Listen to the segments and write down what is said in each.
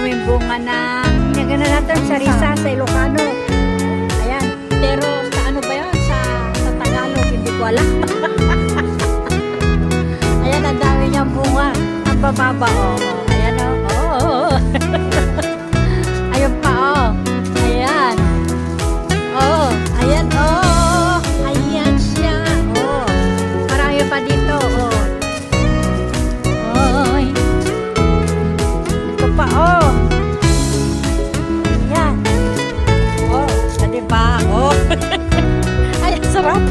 daming bunga na nagana natin sa Risa, sa Ilocano. Ayan. Pero sa ano ba yun? Sa Tagalog, hindi ko alam. Ayan, ang dami niyang bunga. Ang bababa, oh. Ayan, oh. Oh. Ayun pa, oh. Ayan. Oh. Ayan, oh. Ayan siya. Oh. Marami pa dito, oh. Oy. Ito pa, oh. Ayan. Oh. Diba? Oh. Ay, sarap.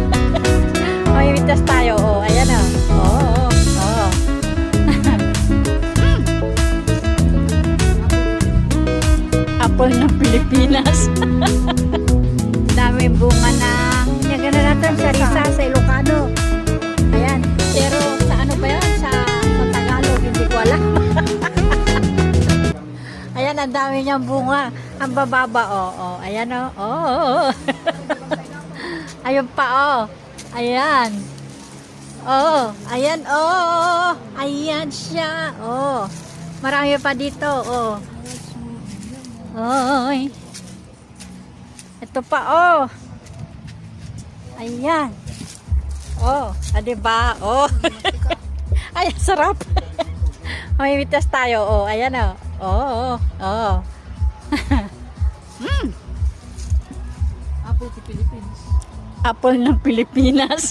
May mitas tayo, oh. Ayan, oh. Oh. Oh. Apple ng Pilipinas. Daming bunga na nagana natin sa Risa, sa Ilocano. Ayan. Pero sa ano ba yan? Sa Tagalog, hindi ko alam. Ayan, ang dami niyang bunga. Ang bababa, oh. Oh. Ayan, oh. Oh. Ayun pa, oh. Ayan. Oh. Ayan, oh. Ayan siya. Oh. Marami pa dito, oh. Oy. Ito pa, oh. Ayan. Oh, diba? Oh. Ay, sarap. May mitas tayo, oh. Ayan, oh. Oh, oh. Apple ng Pilipinas. Apple ng Pilipinas.